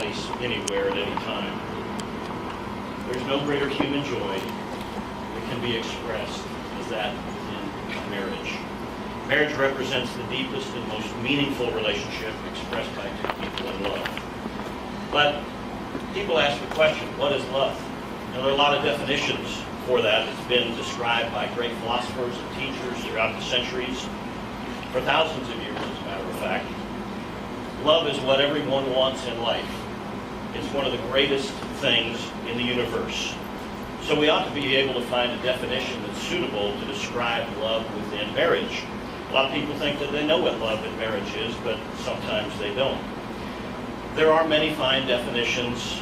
place, anywhere, at any time. There's no greater human joy that can be expressed as that within a marriage. Marriage represents the deepest and most meaningful relationship expressed by two people in love. But people ask the question, what is love? There are a lot of definitions for that. It's been described by great philosophers and teachers throughout the centuries, for thousands of years, as a matter of fact. Love is what everyone wants in life. It's one of the greatest things in the universe. So we ought to be able to find a definition that's suitable to describe love within marriage. A lot of people think that they know what love in marriage is, but sometimes they don't. There are many fine definitions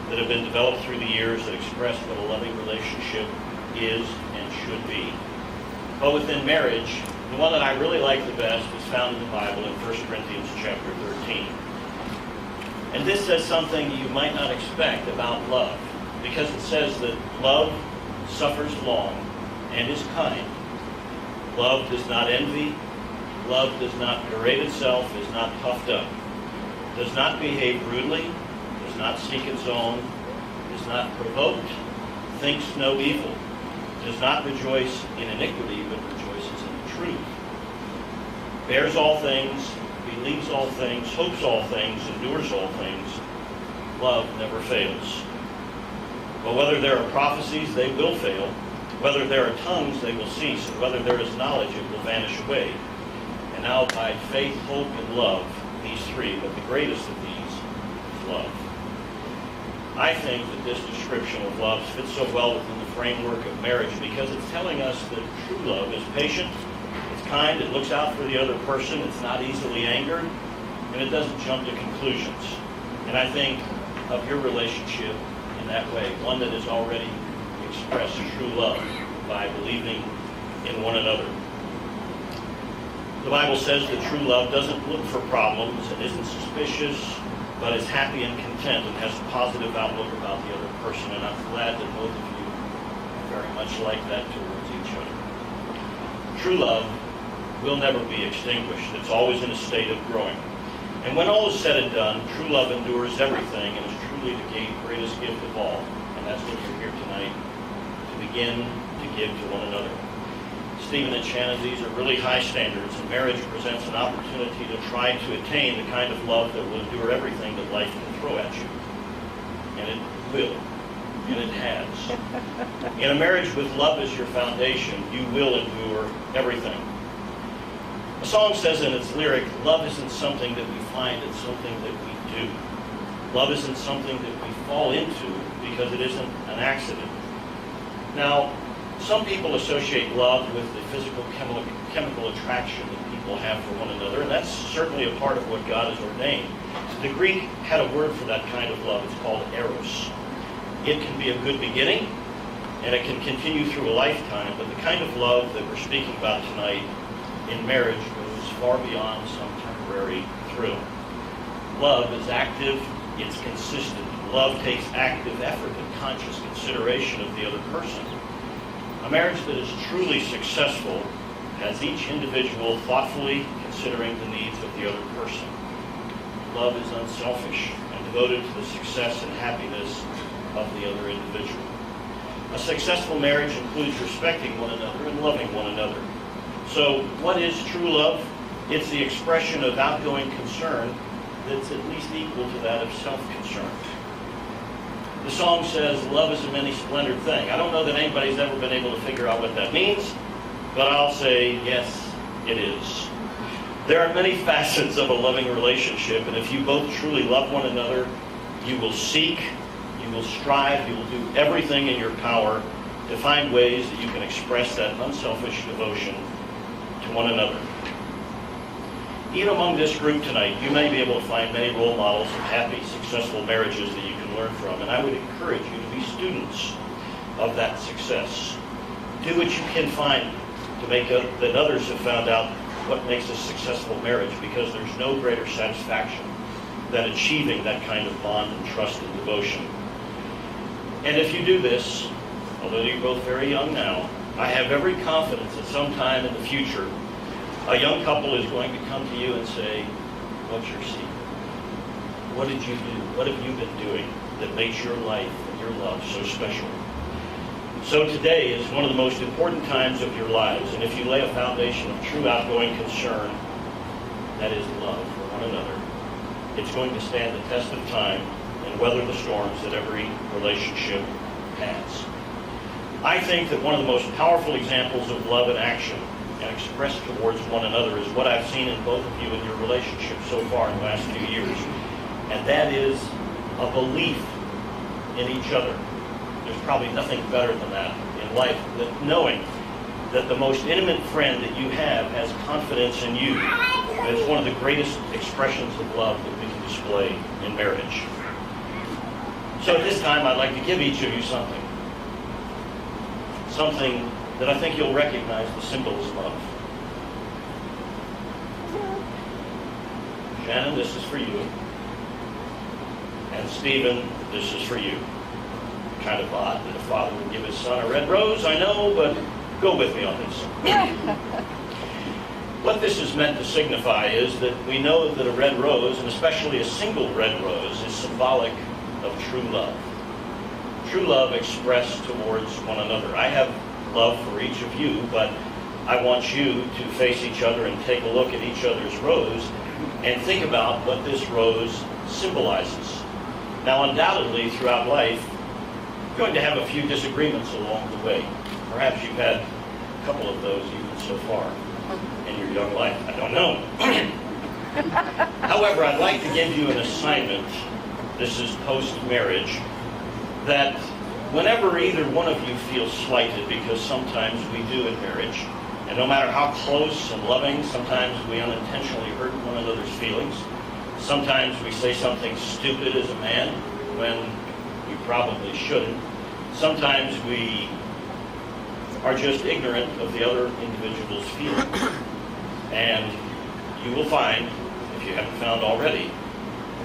that have been developed through the years that express what a loving relationship is and should be. But within marriage, the one that I really like the best is found in the Bible in 1 Corinthians chapter 13. And this says something you might not expect about love, because it says that love suffers long and is kind. Love does not envy. Love does not parade itself, is not puffed up, does not behave rudely, does not seek its own, is not provoked, thinks no evil, does not rejoice in iniquity, but rejoices in the truth, bears all things, believes all things, hopes all things, endures all things. Love never fails. But whether there are prophecies, they will fail. Whether there are tongues, they will cease. And whether there is knowledge, it will vanish away. And now abide faith, hope, and love, these three, but the greatest of these is love. I think that this description of love fits so well within the framework of marriage because it's telling us that true love is patient, it's kind, it looks out for the other person, it's not easily angered, and it doesn't jump to conclusions. And I think of your relationship in that way, one that has already expressed true love by believing in one another. The Bible says that true love doesn't look for problems and isn't suspicious, but is happy and content and has a positive outlook about the other person. And I'm glad that both of you are very much like that towards each other. True love will never be extinguished. It's always in a state of growing. And when all is said and done, true love endures everything and is truly the greatest gift of all. And that's what you're here tonight to begin to give to one another. Stephen and Shannon, these are really high standards, and marriage presents an opportunity to try to attain the kind of love that will endure everything that life can throw at you. And it will. And it has. In a marriage with love as your foundation, you will endure everything. A song says in its lyric, love isn't something that we find, it's something that we do. Love isn't something that we fall into because it isn't an accident. Now, some people associate love with the physical chemical attraction that people have for one another, and that's certainly a part of what God has ordained. The Greek had a word for that kind of love. It's called eros. It can be a good beginning, and it can continue through a lifetime, but the kind of love that we're speaking about tonight in marriage goes far beyond some temporary thrill. Love is active, it's consistent. Love takes active effort and conscious consideration of the other person. A marriage that is truly successful has each individual thoughtfully considering the needs of the other person. Love is unselfish and devoted to the success and happiness of the other individual. A successful marriage includes respecting one another and loving one another. So, what is true love? It's the expression of outgoing concern that's at least equal to that of self-concern. The song says, love is a many-splendored thing. I don't know that anybody's ever been able to figure out what that means, but I'll say, yes, it is. There are many facets of a loving relationship, and if you both truly love one another, you will seek, you will strive, you will do everything in your power to find ways that you can express that unselfish devotion to one another. Even among this group tonight, you may be able to find many role models of happy, successful marriages that you can learn from, and I would encourage you to be students of that success. Do what you can find to make that others have found out what makes a successful marriage, because there's no greater satisfaction than achieving that kind of bond and trust and devotion. And if you do this, although you're both very young now, I have every confidence that sometime in the future, a young couple is going to come to you and say, what's your secret? What did you do? What have you been doing that makes your life and your love so special? So today is one of the most important times of your lives, and if you lay a foundation of true outgoing concern, that is love for one another, it's going to stand the test of time and weather the storms that every relationship has. I think that one of the most powerful examples of love in action and expressed towards one another is what I've seen in both of you in your relationship so far in the last few years, and that is a belief in each other. There's probably nothing better than that in life, than knowing that the most intimate friend that you have has confidence in you. And it's one of the greatest expressions of love that we can display in marriage. So at this time, I'd like to give each of you something that I think you'll recognize the symbolism of. Shannon, this is for you. And Stephen, this is for you. Kind of odd that a father would give his son a red rose, I know, but go with me on this. What this is meant to signify is that we know that a red rose, and especially a single red rose, is symbolic of true love. True love expressed towards one another. I have love for each of you, but I want you to face each other and take a look at each other's rose and think about what this rose symbolizes. Now, undoubtedly, throughout life, you're going to have a few disagreements along the way. Perhaps you've had a couple of those even so far in your young life. I don't know. However, I'd like to give you an assignment. This is post-marriage, that whenever either one of you feels slighted, because sometimes we do in marriage, and no matter how close and loving, sometimes we unintentionally hurt one another's feelings. Sometimes we say something stupid as a man when we probably shouldn't. Sometimes we are just ignorant of the other individual's feelings. And you will find, if you haven't found already,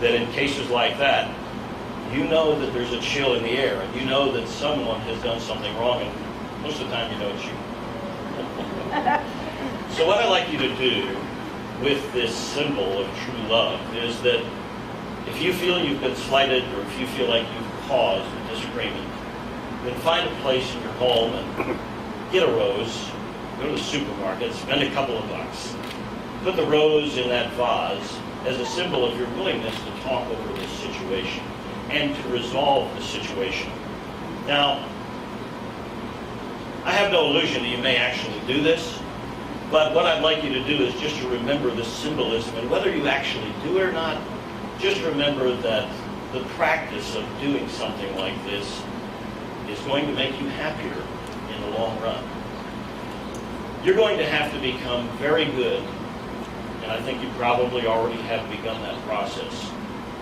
that in cases like that, you know that there's a chill in the air, and you know that someone has done something wrong, and most of the time you know it's you. So what I'd like you to do with this symbol of true love is that if you feel you've been slighted, or if you feel like you've caused a disagreement, then find a place in your home and get a rose, go to the supermarket, spend a couple of bucks, put the rose in that vase as a symbol of your willingness to talk over this situation and to resolve the situation. Now, I have no illusion that you may actually do this, but what I'd like you to do is just to remember the symbolism, and whether you actually do it or not, just remember that the practice of doing something like this is going to make you happier in the long run. You're going to have to become very good, and I think you probably already have begun that process,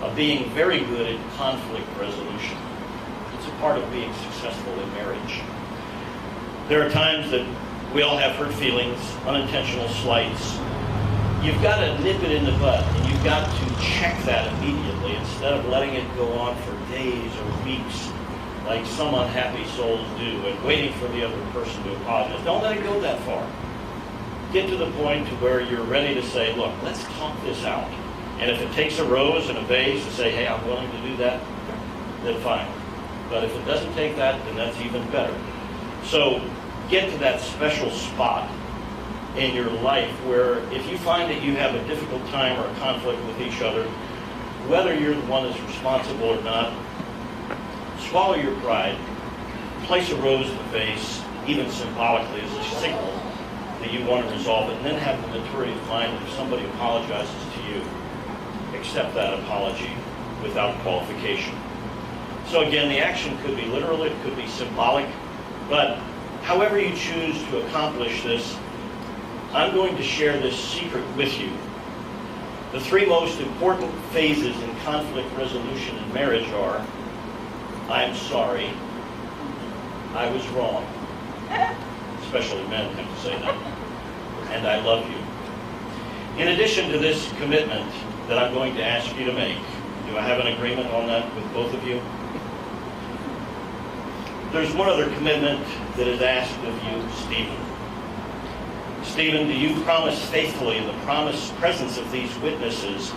of being very good at conflict resolution. It's a part of being successful in marriage. There are times that we all have hurt feelings, unintentional slights. You've got to nip it in the bud, and you've got to check that immediately instead of letting it go on for days or weeks like some unhappy souls do, and waiting for the other person to apologize. Don't let it go that far. Get to the point to where you're ready to say, look, let's talk this out. And if it takes a rose and a vase to say, hey, I'm willing to do that, then fine. But if it doesn't take that, then that's even better. So get to that special spot in your life where if you find that you have a difficult time or a conflict with each other, whether you're the one that's responsible or not, swallow your pride, place a rose in the vase, even symbolically as a signal that you want to resolve it, and then have the maturity of mind that if somebody apologizes to you, accept that apology without qualification. So again, the action could be literal, it could be symbolic, but however you choose to accomplish this, I'm going to share this secret with you. The three most important phases in conflict resolution in marriage are, I'm sorry, I was wrong. Especially men have to say that. And I love you. In addition to this commitment that I'm going to ask you to make, do I have an agreement on that with both of you? There's one other commitment that is asked of you, Stephen. Stephen, do you promise faithfully in the presence of these witnesses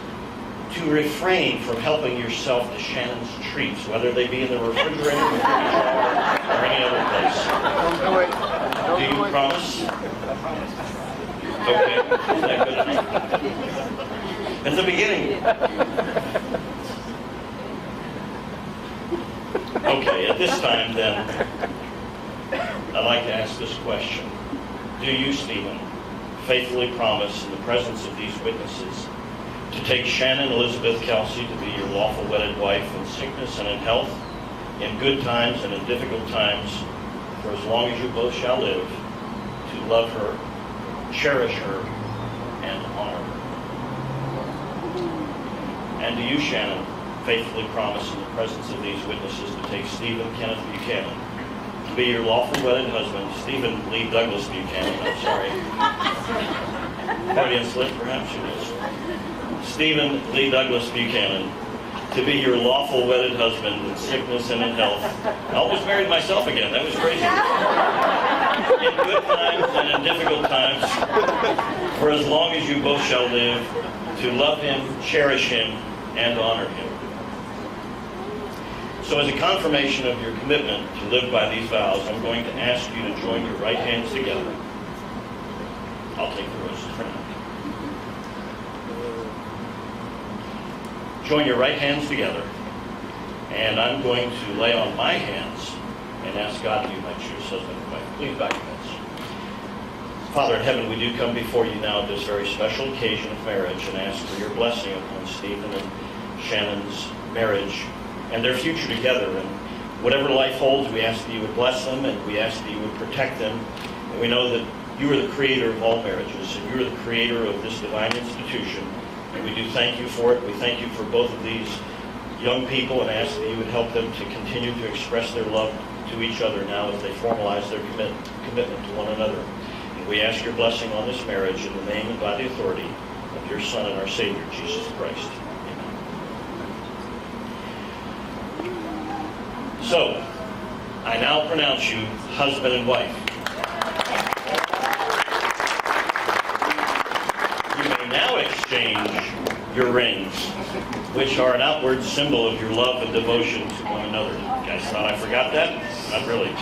to refrain from helping yourself to Shannon's treats, whether they be in the refrigerator or any other place. Don't do it. Do you promise? Okay, is that good enough? At the beginning. Okay, at this time then, I'd like to ask this question. Do you, Stephen, faithfully promise in the presence of these witnesses to take Shannon Elizabeth Kelsey to be your lawful wedded wife in sickness and in health, in good times and in difficult times, for as long as you both shall live, to love her, cherish her, and honor her? And do you, Shannon, faithfully promise in the presence of these witnesses to take Stephen Kenneth Buchanan to be your lawful wedded husband, Stephen Lee Douglas Buchanan, I'm sorry. Freudian slip, perhaps it is. Stephen Lee Douglas Buchanan to be your lawful wedded husband in sickness and in health. I almost married myself again. That was crazy. In good times and in difficult times, for as long as you both shall live, to love him, cherish him, and honor him. So as a confirmation of your commitment to live by these vows, I'm going to ask you to join your right hands together. I'll take the roses for now. Join your right hands together, and I'm going to lay on my hands and ask God to be my true husband and wife. Please bow your heads. Father in heaven, we do come before you now at this very special occasion of marriage and ask for your blessing upon Stephen and Shannon's marriage and their future together. And whatever life holds, we ask that you would bless them, and we ask that you would protect them. And we know that you are the creator of all marriages, and you are the creator of this divine institution. And we do thank you for it. We thank you for both of these young people and ask that you would help them to continue to express their love to each other now as they formalize their commitment to one another. And we ask your blessing on this marriage in the name and by the authority of your Son and our Savior, Jesus Christ. So, I now pronounce you husband and wife. You may now exchange your rings, which are an outward symbol of your love and devotion to one another. You guys thought I forgot that? Not really.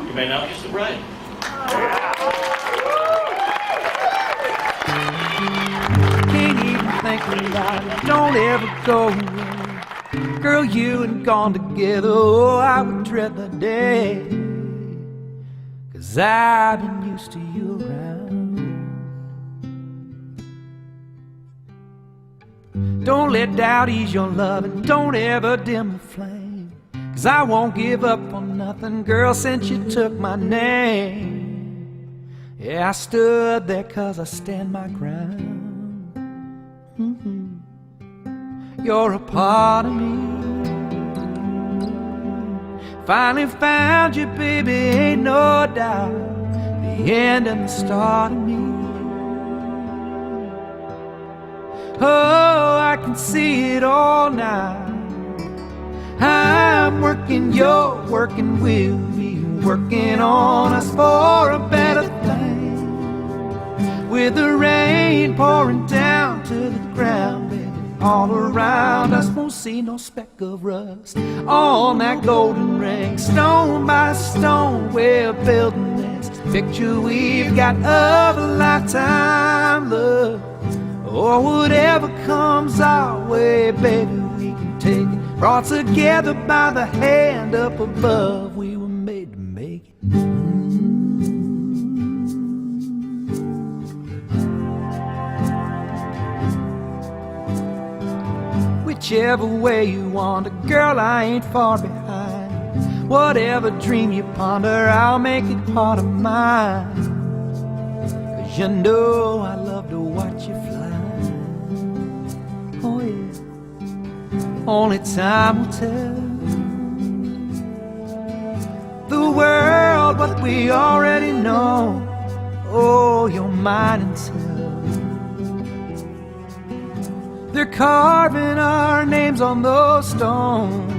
You may now kiss the bride. Can't even think about it, don't ever go away. Girl, you and gone together, oh, I would dread the day. 'Cause I've been used to you around. Don't let doubt ease your love and don't ever dim the flame. 'Cause I won't give up on nothing, girl, since you took my name. Yeah, I stood there 'cause I stand my ground. You're a part of me. Finally found you, baby, ain't no doubt. The end and the start of me. Oh, I can see it all now. I'm working, you're working, we'll be working on us for a better thing. With the rain pouring down to the ground, baby, all around us won't see no speck of rust on that golden ring. Stone by stone, we're building this picture we've got of a lifetime love. Or whatever comes our way, baby, we can take it. Brought together by the hand up above, we were made to make it. whichever way you wander, girl, I ain't far behind. Whatever dream you ponder, I'll make it part of mine. 'Cause you know I love to watch you fly. Oh yeah, only time will tell the world what we already know. Oh, you're mine until they're carving our names on those stones.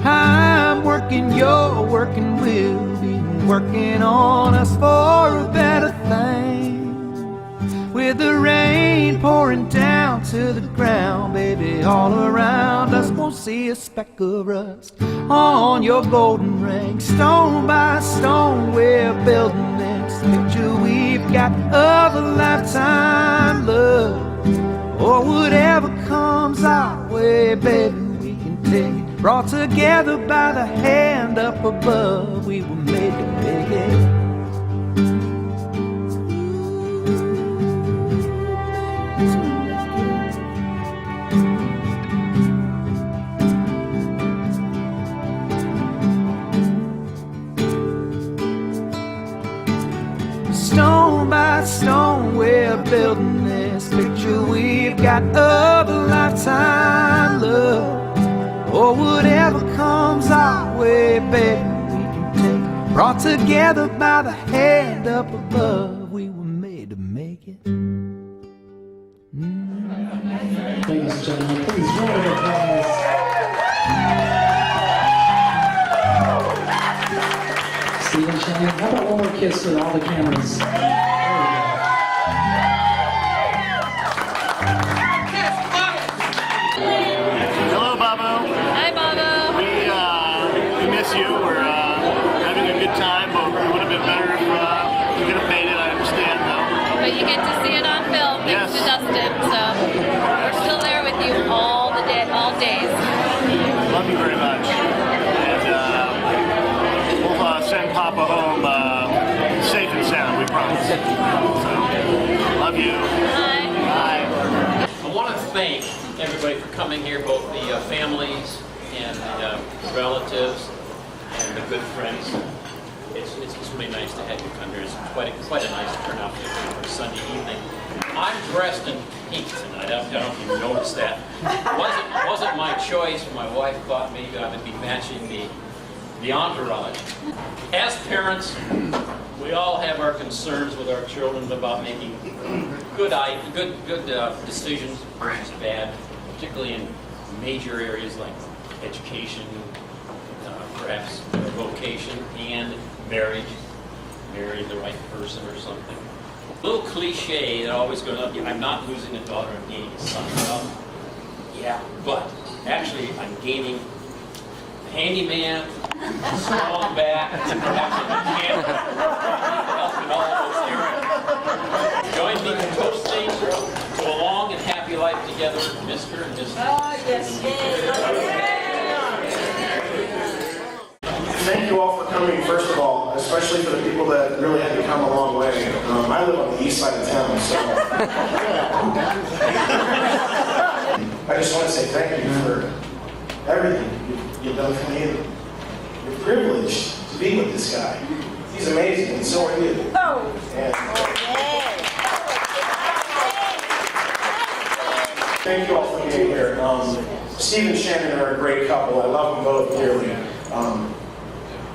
I'm working, you're working, we'll be working on us for a better thing. With the rain pouring down to the ground, baby, all around us, won't see a speck of rust on your golden ring. Stone by stone, we're building this picture we've got of a lifetime love. Or whatever comes our way, baby, we can take it. Brought together by the hand up above, we were made to make it. Stone by stone, we're building this picture we've got of a lifetime love. Or whatever comes our way, baby, we can take it. Brought together by the hand up above, we were made to make it. Ladies and gentlemen, please round of applause. Steve and Shannon, how about one more kiss with all the cameras? There we go. Hello, Bobo. Hi, Bobo. We miss you. We're having a good time, but it would have been better if we could have made it. I understand, though. But you get to see it on film, thanks to Dustin. So we're still there with you all days. Love you very much. And we'll send Papa home safe and sound, we promise. So, love you. Bye. Bye. I want to thank everybody for coming here, both the families and the relatives and the good friends. It's really nice to have you come here. It's quite a nice turnout for Sunday evening. I'm dressed in pink tonight. I don't know if you noticed that. It wasn't my choice. My wife thought maybe I would be matching the entourage. As parents, we all have our concerns with our children about making good decisions versus bad, particularly in major areas like education, perhaps vocation, and marriage. Marry the right person or something. A little cliche that always goes up, I'm not losing a daughter, I'm gaining a son. Well, yeah, but actually I'm gaining a handyman, a strong back, and perhaps a mechanic help in all those areas. Join me in toasting to a long and happy life together, Mr. and Mrs. Thank you all for coming, first of all, especially for the people that really had to come a long way. I live on the east side of town, so... I just want to say thank you for everything you've done for me. You're privileged to be with this guy. He's amazing, and so are you. And thank you all for being here. Steve and Shannon are a great couple. I love them both dearly.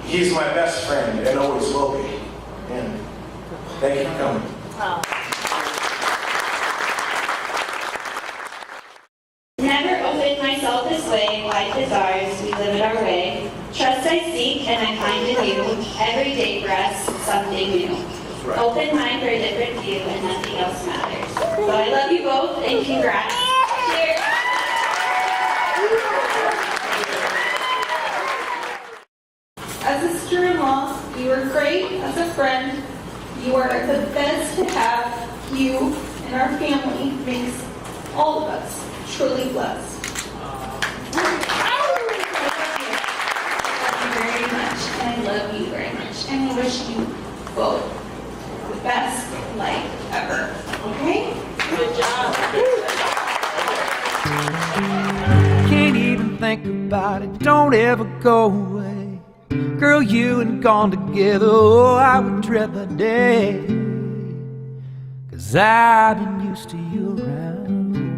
He's my best friend and always will be. And thank you for coming. Never opened myself this way, life is ours, we live it our way. Trust I seek and I find in you, every day for us something new. Open mind for a different view and nothing else matters. So I love you both and congrats. Cheers. As a sister-in-law, you are great as a friend. You are the best to have. You and our family makes all of us truly blessed. I love you very much, and I wish you both the best life ever. Okay? Good job. don't ever go away. Girl, you and gone together, oh, I would dread the day, 'cause I've been used to you around.